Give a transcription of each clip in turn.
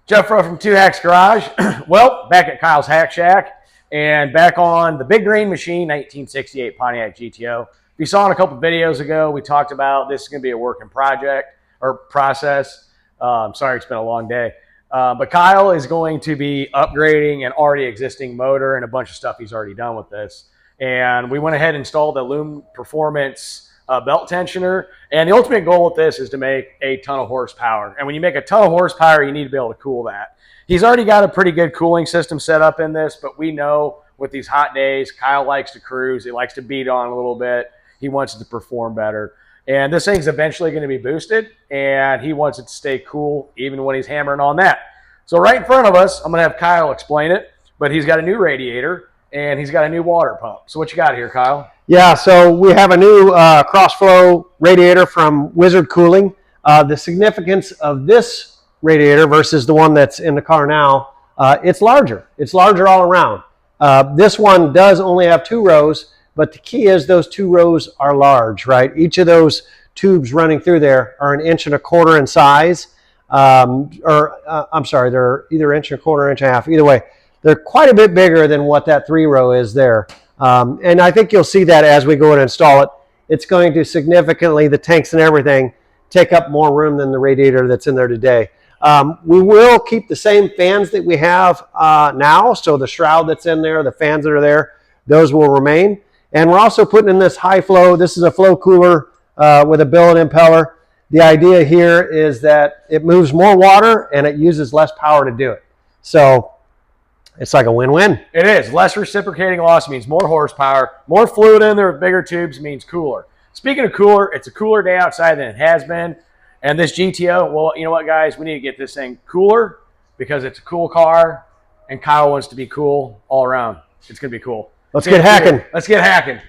Jeff Rowe from Two Hacks Garage. Well, back at Kyle's Hack Shack and back on the big green machine, 1968 Pontiac GTO. If you saw in a couple videos ago, we talked about this is going to be a working project or process. Sorry, it's been a long day. But Kyle is going to be upgrading an already existing motor and a bunch of stuff he's already done with this. And we went ahead and installed the Loom Performance belt tensioner. And the ultimate goal with this is to make a ton of horsepower. And when you make a ton of horsepower, you need to be able to cool that. He's already got a pretty good cooling system set up in this, but we know with these hot days, Kyle likes to cruise. He likes to beat on a little bit. He wants it to perform better. And this thing's eventually going to be boosted, and he wants it to stay cool even when he's hammering on that. So right in front of us, I'm going to have Kyle explain it, but he's got a new radiator, and he's got a new water pump. So what you got here, Kyle? Yeah, so we have a new cross-flow radiator from Wizard Cooling. The significance of this radiator versus the one that's in the car now, it's larger. It's larger all around. This one does only have 2 rows, but the key is those 2 rows are large, right? Each of those tubes running through there are 1.25 inches in size. I'm sorry, they're either 1.25 inches or 1.5 inches. Either way, they're quite a bit bigger than what that 3 row is there. And I think you'll see that as we go and install it. It's going to significantly, the tanks and everything, take up more room than the radiator that's in there today. We will keep the same fans that we have now. So the shroud that's in there, the fans that are there, those will remain. And we're also putting in this high flow. This is a Flowkooler with a billet impeller. The idea here is that it moves more water and it uses less power to do it. So it's like a win-win. It is. Less reciprocating loss means more horsepower. More fluid in there with bigger tubes means cooler. Speaking of cooler, it's a cooler day outside than it has been. And this GTO, well, you know what, guys? We need to get this thing cooler because it's a cool car, and Kyle wants to be cool all around. It's going to be cool. Let's get hacking. Let's get hacking.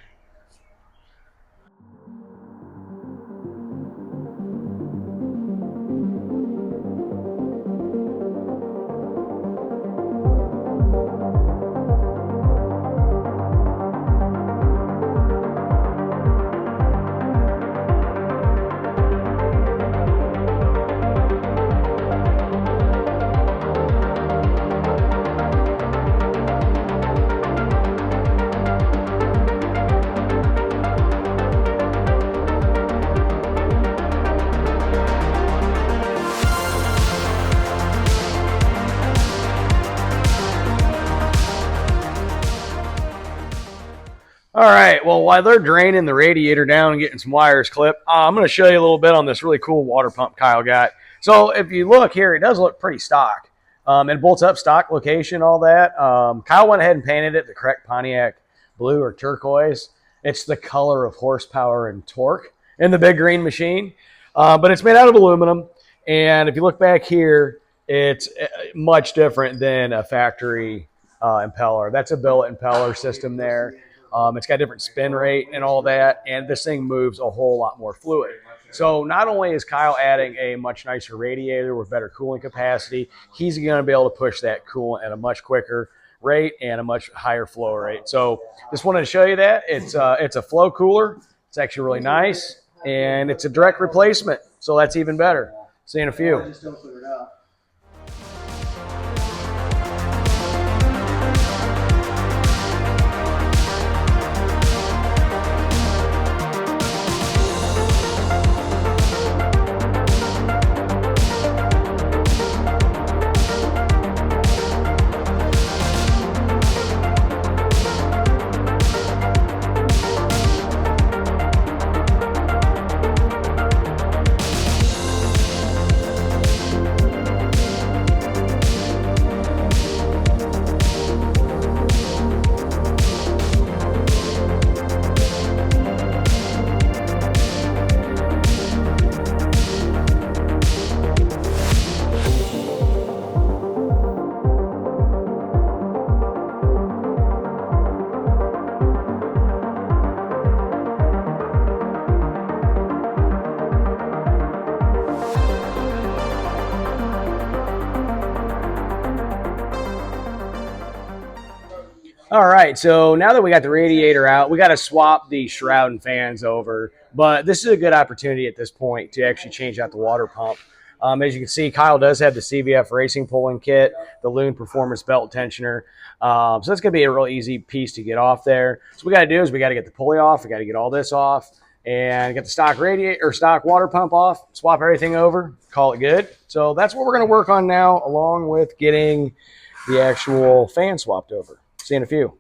All right, well, while they're draining the radiator down and getting some wires clipped, I'm going to show you a little bit on this really cool water pump Kyle got. So if you look here, it does look pretty stock. It bolts up stock location, all that. Kyle went ahead and painted it the correct Pontiac blue or turquoise. It's the color of horsepower and torque in the big green machine. But it's made out of aluminum. And if you look back here, it's much different than a factory impeller. That's a billet impeller system there. It's got a different spin rate and all that, and this thing moves a whole lot more fluid. So not only is Kyle adding a much nicer radiator with better cooling capacity, he's going to be able to push that coolant at a much quicker rate and a much higher flow rate. So just wanted to show you that. It's a Flowkooler. It's actually really nice, and it's a direct replacement, so that's even better. See you in a few. All right, so now that we got the radiator out, we got to swap the shroud and fans over. But this is a good opportunity at this point to actually change out the water pump. As you can see, Kyle does have the CVF racing pulling kit, the Loon Performance belt tensioner. So that's going to be a real easy piece to get off there. So what we got to do is we got to get the pulley off. We got to get all this off and get the stock radiator or stock water pump off, swap everything over, call it good. So that's what we're going to work on now, along with getting the actual fan swapped over. See you in a few.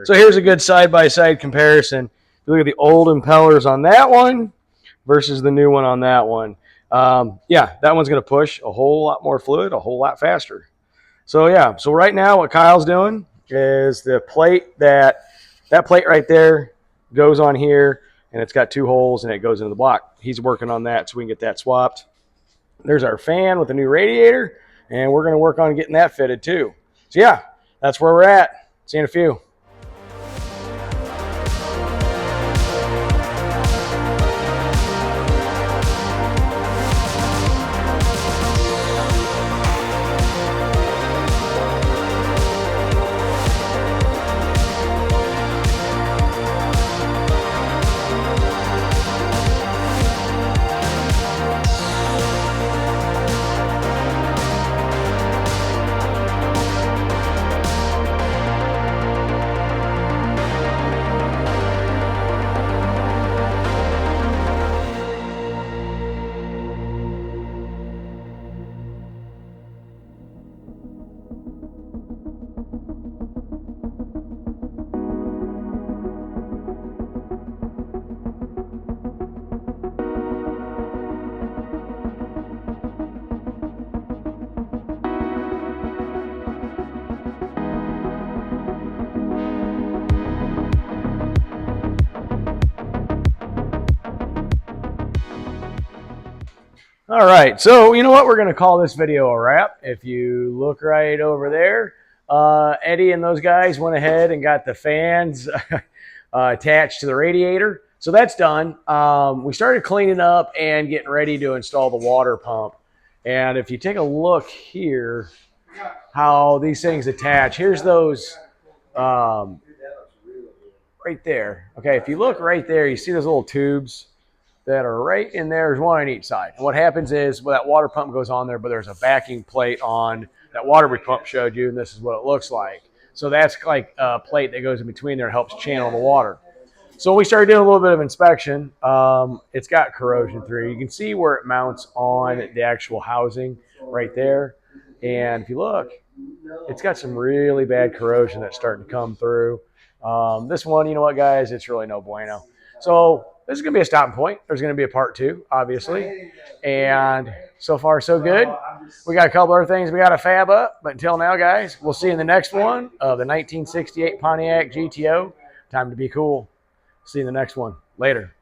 So here's a good side-by-side comparison. You look at the old impellers on that one versus the new one on that one. Yeah, that one's going to push a whole lot more fluid, a whole lot faster. So yeah, so right now what Kyle's doing is the plate, that plate right there goes on here, and it's got 2 holes, and it goes into the block. He's working on that so we can get that swapped. There's our fan with the new radiator, and we're going to work on getting that fitted too. So yeah, that's where we're at. See you in a few. All right, so you know what? We're going to call this video a wrap. If you look right over there, Eddie and those guys went ahead and got the fans attached to the radiator. So that's done. We started cleaning up and getting ready to install the water pump. And if you take a look here, how these things attach, here's those right there. Okay, if you look right there, you see those little tubes that are right in there. There's one on each side. And what happens is, well, that water pump goes on there, but there's a backing plate on that water pump showed you, and this is what it looks like. So that's like a plate that goes in between there and helps channel the water. So we started doing a little bit of inspection. It's got corrosion through. You can see where it mounts on the actual housing right there. And if you look, it's got some really bad corrosion that's starting to come through. This one, you know what, guys, it's really no bueno. So this is going to be a stopping point. There's going to be a part 2, obviously. And so far, so good. We got a couple other things we got to fab up. But until now, guys, we'll see you in the next one of the 1968 Pontiac GTO. Time to be cool. See you in the next one. Later.